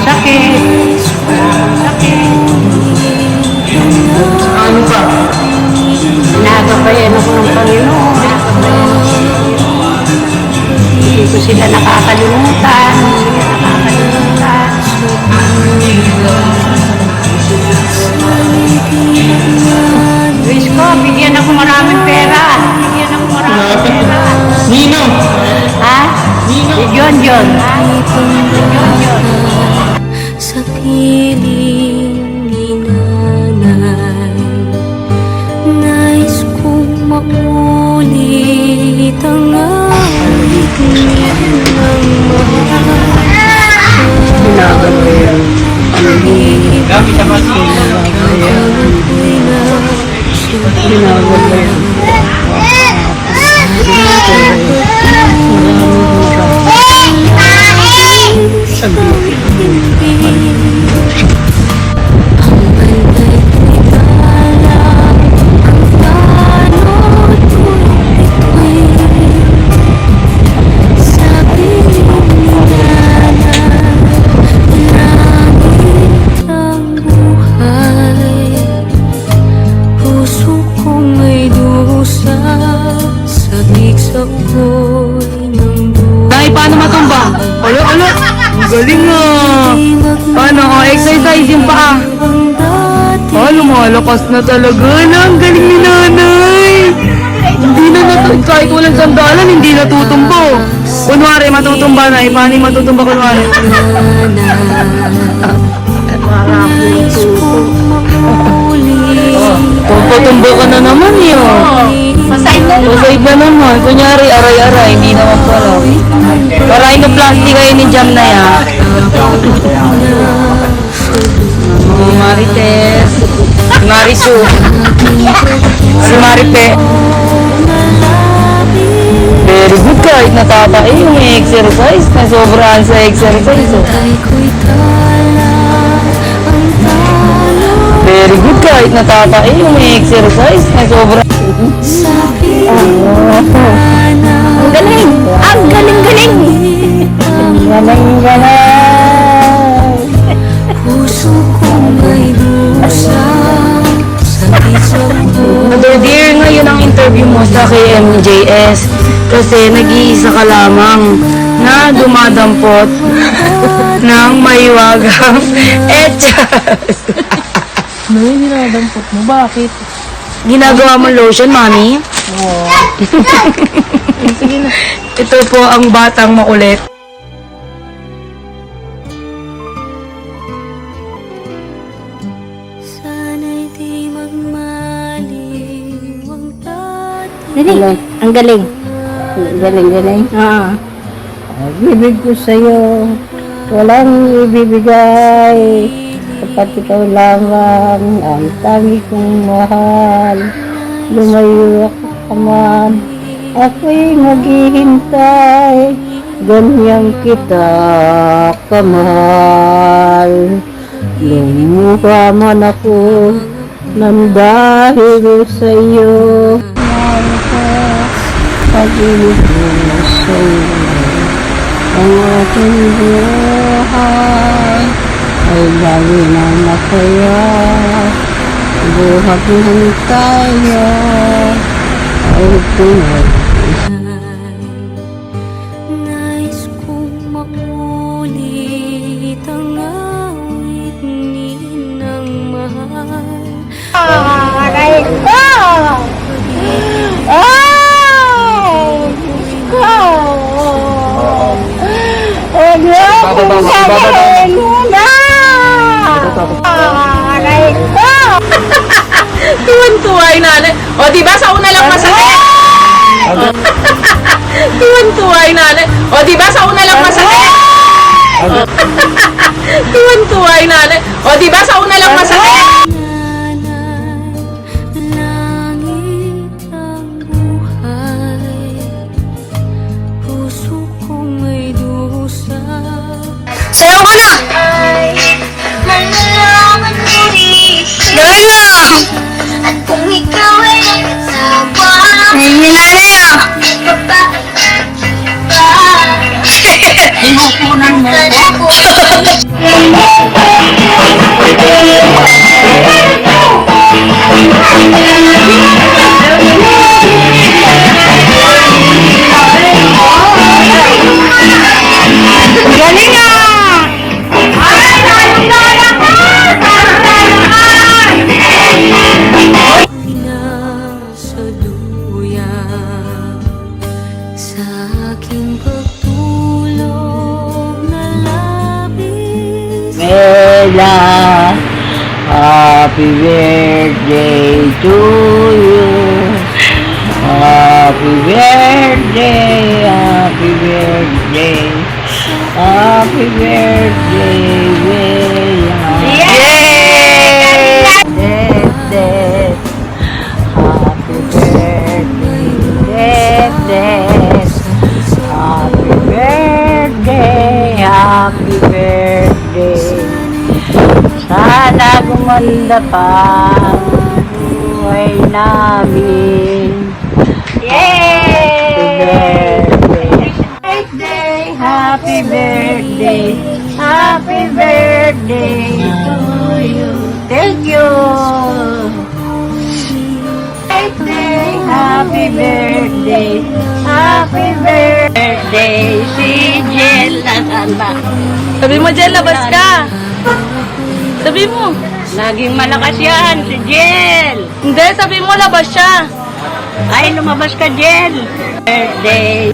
sakit. Wala akong sakit. Ano pa? Nagabayan ako ng Panginoon. Hindi ko sila nakakalimutan. Wish ko, bigyan ako maraming pera. Bigyan ako maraming pera. Nino! Ha? Nino! Si John John. Ha? Si John John. Sa piling ni nanay, nais kong maulit ang awit niya ng mahal. Gabi sa masin. Paano matumba? Alo! Ang galing ah! Paano? Exercise yung paa. Lumalakas na talaga na. Ang galing ni nanay. Hindi na kahit walang sandalan, hindi natutumbo. Kunwari, matutumba na. Paano yung matutumba kunwari? Tutumbo ka na naman Masay na. Masay na naman. Kunyari, aray-aray. Hindi naman pala. Para plastic kayo ni Jam na yan. Marites. Marisu. Si Maripe. Very good kahit natatay yung exercise. Nasobrahan sa exercise. Very good kahit natatay yung exercise. Nasobrahan. Ang galing! Ang galing-galing! Galing-galing! Puso kong may dusa sa isang Mother dear, ngayon ang interview mo sa KMJS kasi nag-iisa ka lamang na dumadampot ng maiwagang etchas. No, hindi nakadampot mo. Bakit? Ginagawa mo lotion, mami? Oo. Sige na. Ito po ang batang makulit. sana'y di magmaliw ang dati. Galing. Ang galing. Galing. Ibibig ko sa'yo. Walang ibibigay. Kapag ikaw lamang ang tangi kong mahal. Lumayo ka man. Ako'y maghihintay. Ganyan kita kamahal. Lumuha man ako nang dahil sa'yo. Mahal ka, pag-ibig mo sa'yo. Ang aking buhay ay lagi na masaya. Buhat ng tayo ay tunay. Nais kong maulit ang awit ni ng mahal. Aray ko! Ay! Ko! Huwag mo akong sabihin muna! Aray ko! Tuwan-tuwa yung nanay. O, diba sa una lang masakit? Tuwan-tuwa yung nanay. O, diba sa una lang masakit? Tuwan-tuwa yung nanay. O, diba sa una lang masakit? Langit ang buhay, puso kong may dusa. Sayaw ka na! Malalaman mo rin Dali lang! at kung ikaw ay nagsawa, Hindi nanay ah! Inukunan mo ko? Sheila. Happy birthday to you. Happy birthday, happy birthday. Happy birthday, William. Yay! Birthday. Happy birthday, birthday. Happy birthday, happy birthday. Sana gumanda pa ang buhay namin. Yay! Happy birthday, happy birthday to you. Thank you. Happy birthday, happy birthday, si Jill Nasana. Sabi mo, Jel, labas ka. Sabi mo. Laging malakas yan, si Jill. Hindi, sabi mo, labas siya. Ay, lumabas ka, Jill. Birthday.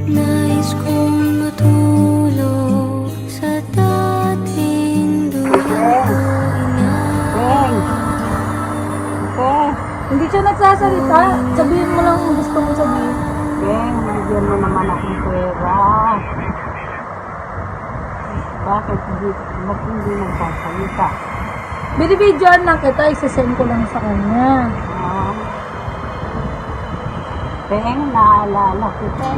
Nais kong matulog sa dating Hindi siya nagsasalita. Sabihin mo lang kung gusto mo sabihin. Bigyan mo naman akong pera. Bakit hindi nagsasalita? Binibidyoan lang kita, isasend ko lang sa kanya. Naalala kita.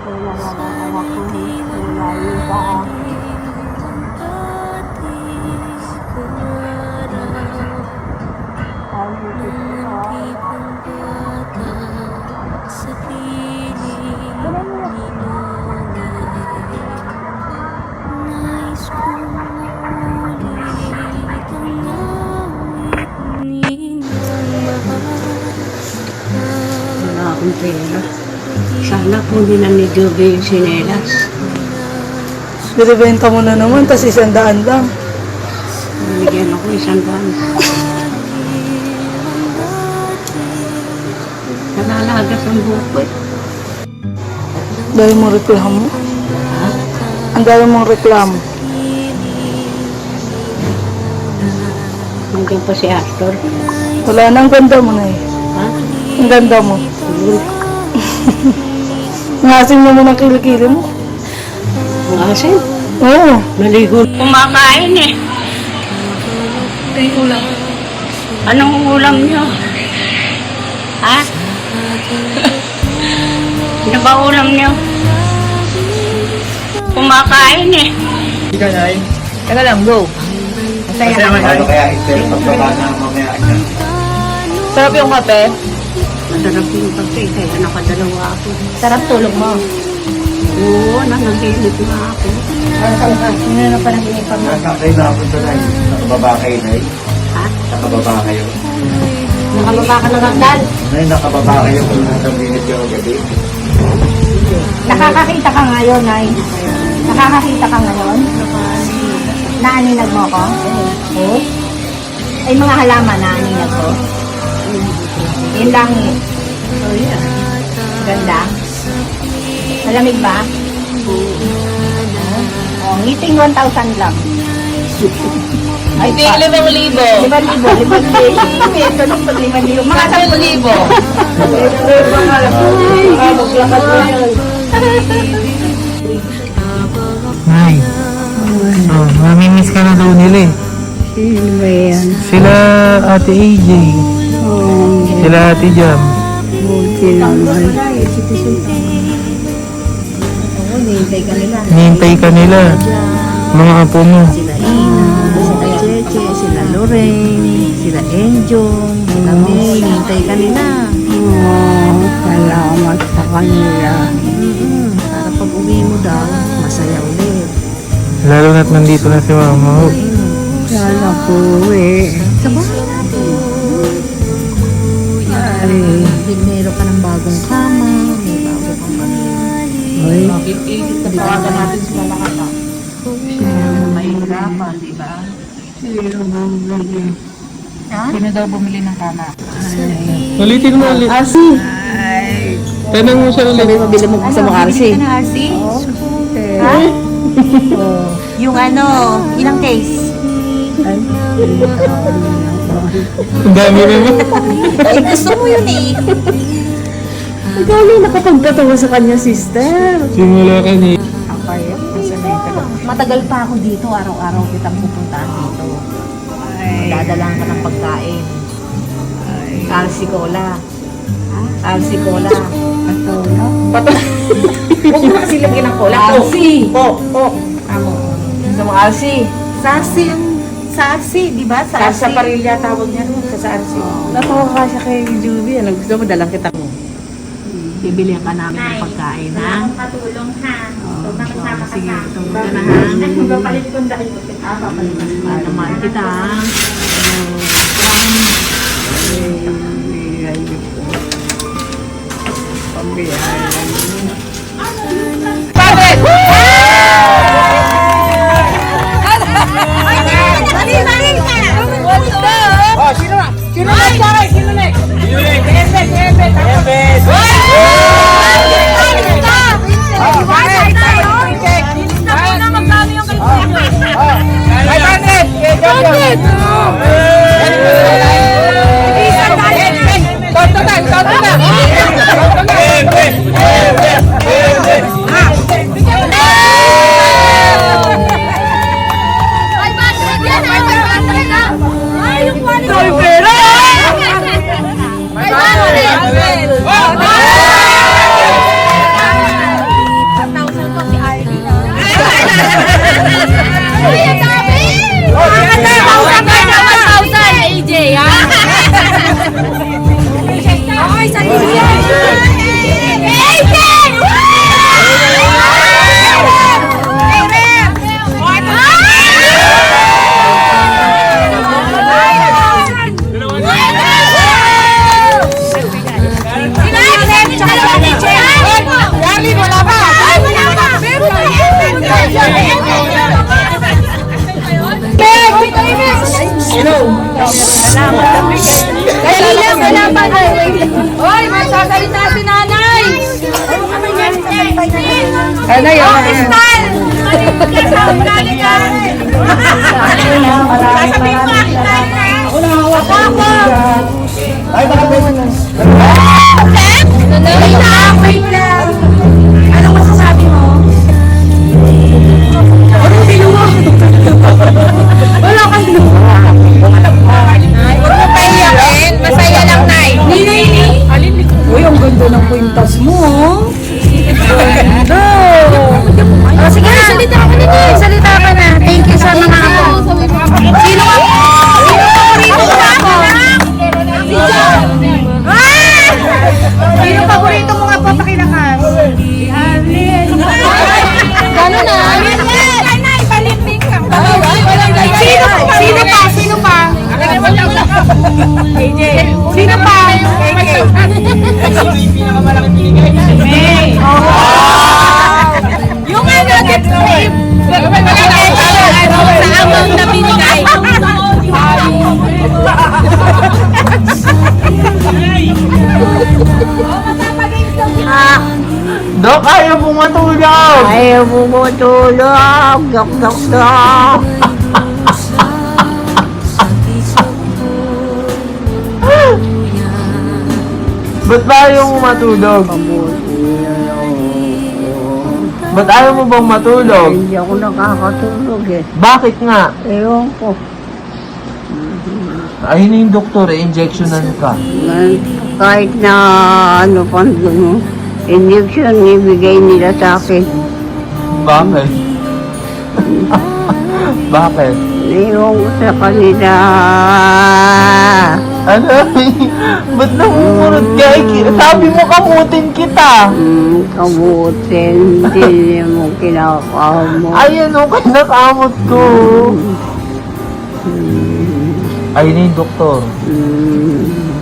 Naalala ko nalayo ka. sa piling nais kong maulit ang awit ninong mahal. Wala akong pera. Sana kunin na ni Joby yung sinelas. Binibenta mo na naman, tas 100 lang. Binigyan ako 100. Nalalagas ang buko eh. Dahil mong reklamo. Ang dahil mong reklamo. Nandiyan pa si Astor. Wala na, ang ganda mo na eh. Ha? Ang ganda mo. Ngasin mo ng kilikili mo. Ang asin. Oo. Naligo. Kumakain eh. Ay, ulam. Anong ulam niyo? Ha? Ano ba ulam niyo? Kumakain eh. Teka lang, go. Masaya ka. Ano kaya Esther pagbaba na mamaya dyan? Sarap yung kape. Masarap yung kape, kaya nakadalawa ako. Sarap tulog mo. Oo, nanaginip na ako. Hindi na pa nag-inipan mo. Nasa kayo na ako doon ay nakababa kayo na eh. Ha? Nakababa kayo. Nakababa ka ng hagdan. Nay, nakababa kayo kung nasa minute yung gabi. Nakakakita ka ngayon, Nay. Nakakakita ka ngayon? Naaninag mo ko? Oo. Ay, mga halaman, naaninag ko. Yun lang eh. Oh, yeah. Ganda. Malamig ba? Oh, ngiting 1,000 lang. Ay, Hindi, 5,000. 5,000. Ito lang pag 5,000. Mga 10,000. Maglakad mo yun. Nay. Oh, mamimiss ka na daw nila eh. Sino ba yan? Sila Ate AJ. Sila Ate Jam. Buti naman. Nihintay ka nila. Mga apo mo. Sila Cheche, sila Lorraine, sila Enjong, kami, hintay kanila. Salamat sa kanila. Para pag uwi mo daw, masaya ulit. Lalo na't nandito na si Mama. Sana po eh. Sabahin natin. Ay. Meron ka ng bagong kama, may bago kang pamilya. Ay. Tawagan natin si Mama Kata. Mahirapan, di ba? Sino daw bumili ng kama? Ulitin mo ulit. Ay, Tanong mo siya ulit. Sabi mo, bili mo gusto mo RC. Bili ka ng RC? Ha? Yung ano, ilang case? Ang dami naman. Eh, gusto mo yun eh. Gali, nakapagtatawa sa kanya, sister. Simula ka ni. Matagal pa ako dito, araw-araw kitang pupuntahan dito. Dadalang ka ng pagkain. Alsi Cola. Alsi Cola. Huwag mo kasi lagyan ng cola. Alsi! Po. Amo. Gusto mo Alsi? Sarsi. Sarsi, di ba? Sarsi. Sarsaparilla tawag niya no, sa RC. Natawa ka siya kay Juby. Ano gusto mo, dalang kita mo. Bibilihan ka namin ng pagkain, ha? Patulong ha. Sama-sama ka Sige, sa akin. tumulong ka na, ha? Papalit ko dahil ko Mahal na mahal kita, ha? Ano yun? Masaya lang, Nay. Uy, ang ganda ng kwintas mo, oh. Sige na, salita ka na, Nay. Salita ka na. Thank you sa mga ako. Sino paborito mo ako? Sino paborito mo nga po pakinakas? Gano'n na? Sino pa? Sino pa? Sino pa? Yung ano, get flip. Sa amang na binigay. Dok, ayaw mo matulog. Ayaw mo mo tulog. Dok. Ba't ba ayaw mo matulog? Ba't ayaw mo bang matulog? Hindi ako nakakatulog eh. Bakit nga? Ewan ko. Ayun na yung doktor, injectionan ka. Kahit na ano pa injection ibigay nila sa akin. Bakit? Bakit? Ewan ko sa kanila. Ano? Ba't namumurot ka? Sabi mo kamutin kita. Kabutin. Hindi mo kinakamot. Ayan o, kinakamot ko. Ayun na yung doktor.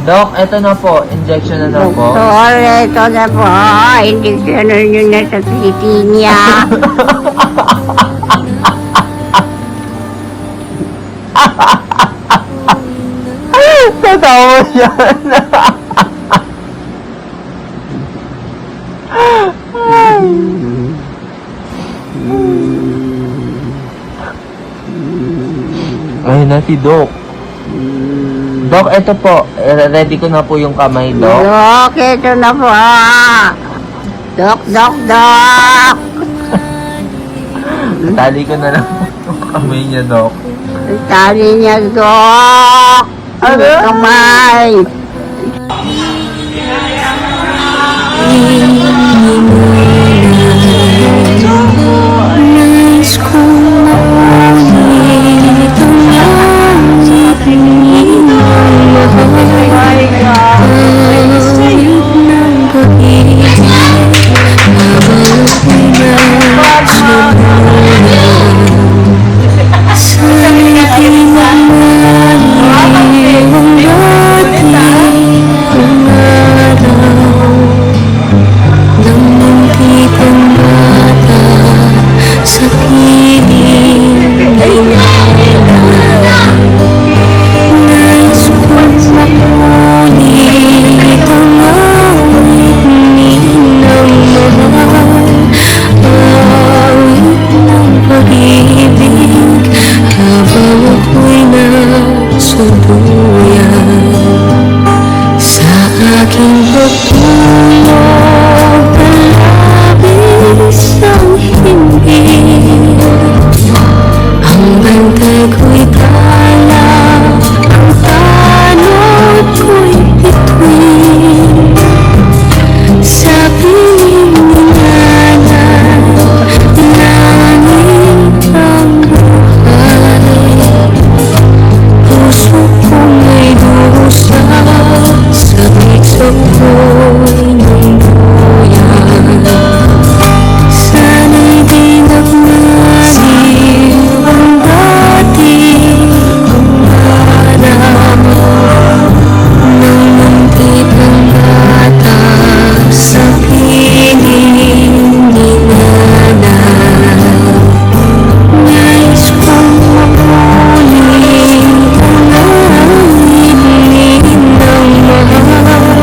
Dok, eto na po. Injection na po. Doktor, ito na po. Injection nyo na sa titi niya. Tatawa yan. na si Doc. Doc, eto po. Ready ko na po yung kamay, Doc. Dok, ito na po. Dok, dok, dok. Tali ko na lang po yung kamay niya, Doc. Tali niya, dok. Ang kamay. Nais kong maulit ang langit ng mahal. Kahit ng pag-ibig, habang ako'y nasa sana'y di mamali ang dati kong araw. Nang muntik ang bata sa piling nais kong makulit ang awit ng mahal. Awit ng pag-ibig habang ako'y nasa duyan. Sa aking pagtulog, palabis ang himbing. Ang bantay ko'y tala, ang tanod ko'y bituin. Sa piling ni nanay, langit ang buhay. Puso kong may dusa, sa piso ko'y nangguyan. Sana'y di nagmaliw ang dati kong araw. Nang muntik ang bata sa piling ni nanay. Nais kong makulit ang langit ng mahal.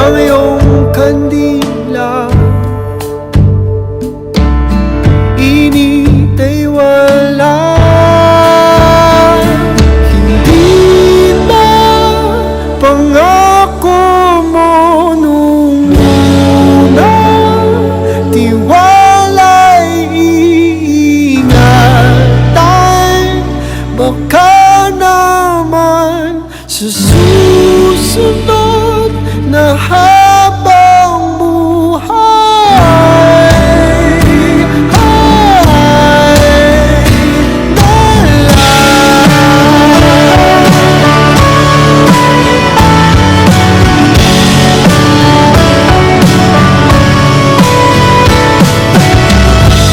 ang iyong kandila. Init ay wala, hindi ba pangako mo nung una? Tiwala'y iingatan, baka naman sa susunod na habang buhay ay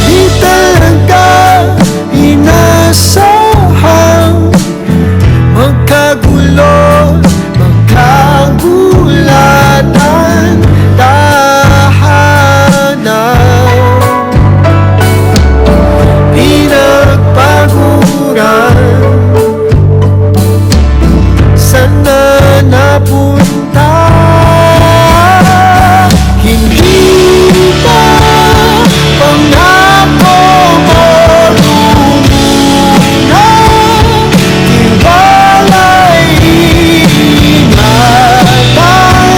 di talaga inasahang magkagulo, magkagulatan, tahanan, pinagpaguran. Saan na napunta? Hindi ba pangako mo nung una? Tiwala'y ingatan,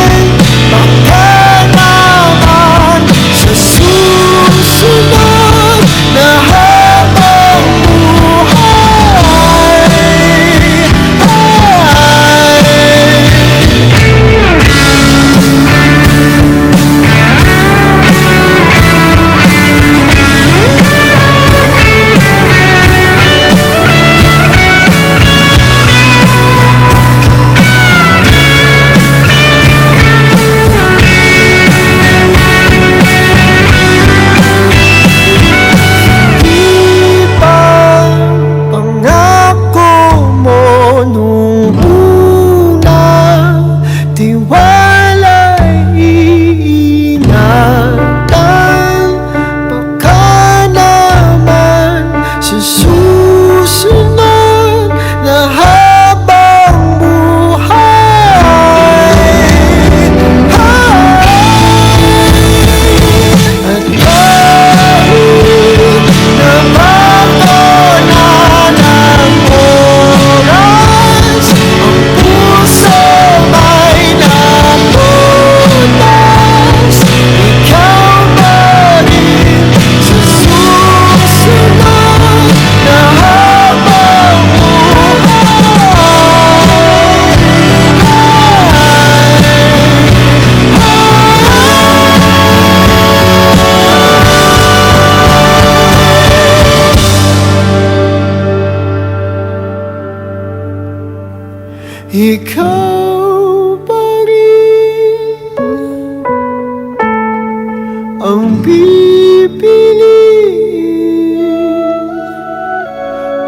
baka naman sa susunod na habang buhay di ba pangako mo nung una? Tiwala'y iingatan, baka naman sa susunod na habang buhay at kahit na mawala ng oras, ang puso ay napunas. Ikaw pa rin sa susunod na habang ikaw pa rin ang pipiliin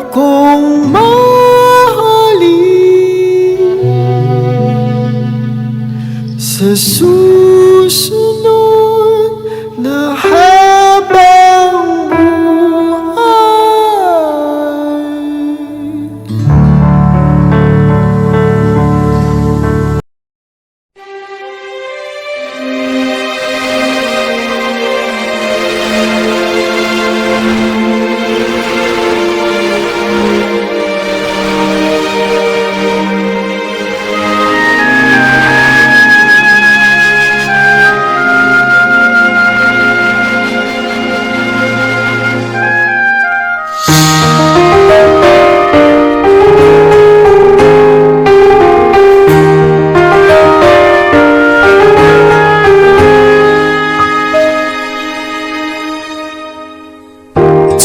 kung mahalin sa susunod na habang buhay.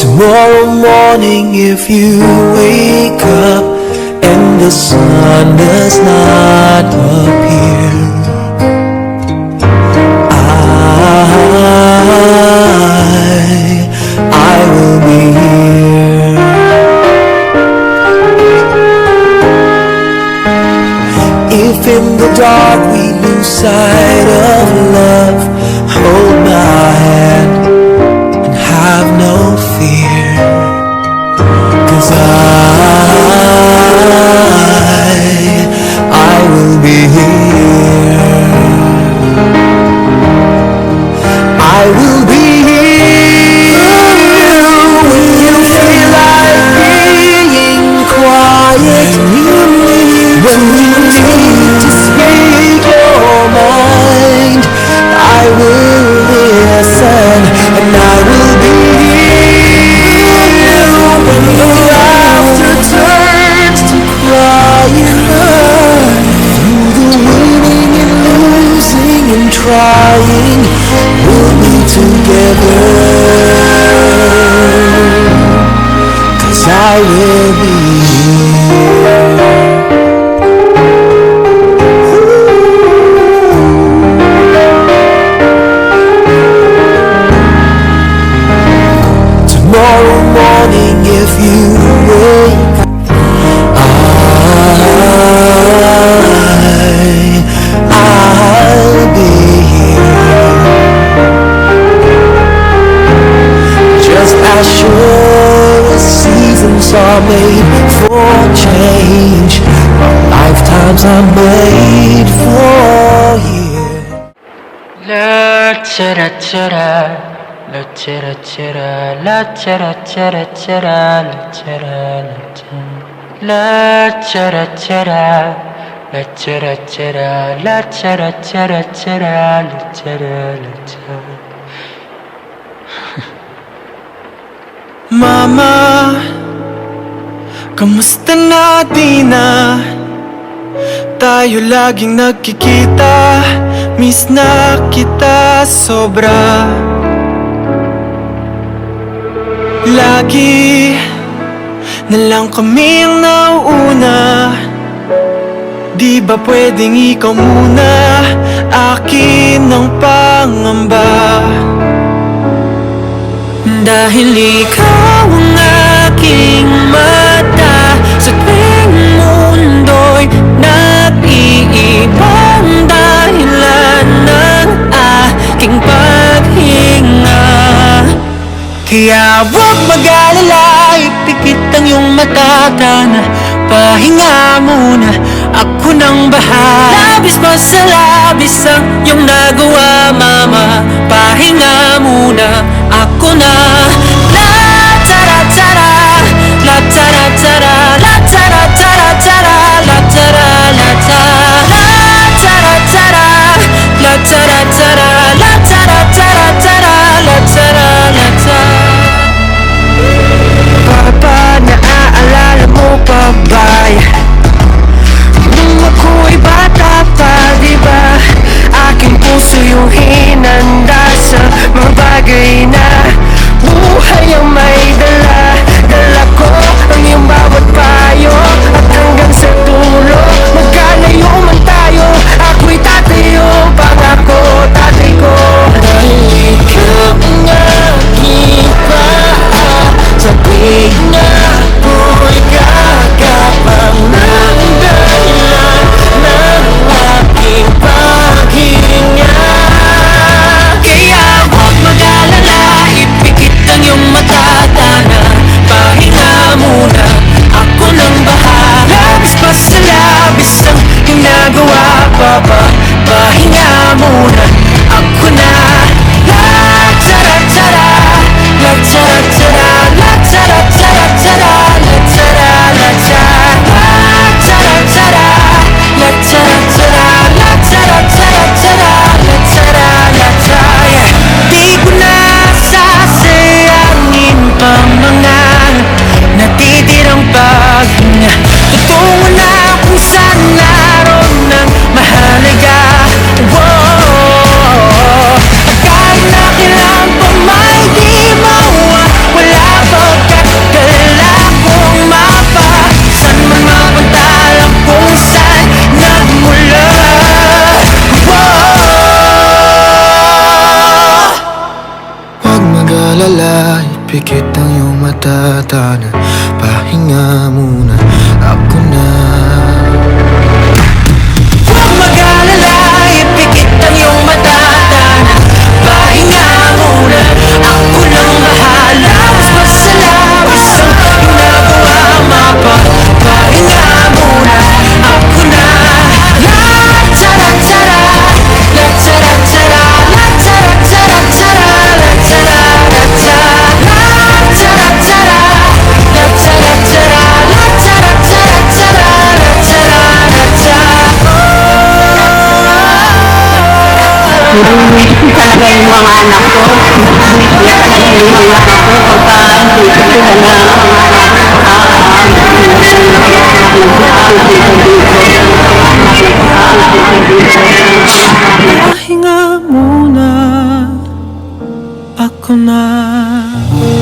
Tomorrow morning, if you wake up and the sun does not appear, I will be here. If in the dark we lose sight of love, hold my hand and have no fear, 'cause I will be here. crying, we'll be together, 'cause I will be here. Tomorrow morning if you wake, I'll be here, just as sure as seasons are made for change, lifetimes are made for you. La chara chara, la chara chara, la chara chara chara, la chara la chara, la chara chara, la chara chara, la chara chara chara, la chara la chara. Mama, kamusta na di na? Tayo laging nagkikita, miss na kita sobra. Lagi na lang kami ang nauuna, di ba pwedeng ikaw muna? Akin ang pangamba, dahil ikaw ang aking mata sa tuwing mundo'y nag-iibang dahilan ng aking paghinga. Kaya huwag mag-alala, ipikit ang iyong mata, na pahinga muna, ako nang bahala. Labis pa sa labis ang iyong nagawa, mama, pahinga muna, ako na. La tara tara, la tara tara, la tara tara tara, la tara la tara, la tara tara, la tara tara, la tara tara tara, la tara la tara. Papa, naaalala mo pa ba nung ako'y bata pa, diba? Aking puso yung hinanda sa mga bagay na buhay ang may dala. Dala ko ang iyong bawat payo, at hanggang sa dulo magkalayo man tayo, ako'y tatayo, pangako tatay ko. Dahil ikaw ang aking paa, sa tuwing na ako'y gagapang ng dahilan ng aking paghinga. Kaya huwag mag-alala, ipikit ang iyong mata, na pahinga muna, ako nang bahala. Labis pa sa labis ang ginagawa, papa, pahinga muna, ako na. La tara tara, la tara tara, la tara tara tara, la tara la tara, la tara tara, la tara tara, la tara tara tara, la tara la tara. Di ko na sasayangin pa mga natitirang paghinga. Tutungo na kung saan naroon ng mahalaga. Whoa, kahit na kailan pa may di mawa, wala pagkakalala kung mapa, saan man mapuntalang kung saan nagmula. Huwag mag-alala, ipikit ang iyong mata, na pahinga muna, ako na. Huwag mag-alala, ipikit ang iyong mata, na pahinga muna, ako nang bahala. Labis pa sa labis ang ginagawa, mapa, pahinga muna, ako na. La tara tara, la tara tara, la tara tara tara, la tara la tara, la tara tara, la tara tara, la tara tara tara, la tara la tara. Hindi talaga yung mga anak ko. Hindi talaga yung mga anak ko. Pagka hindi ko sila na Pahinga na.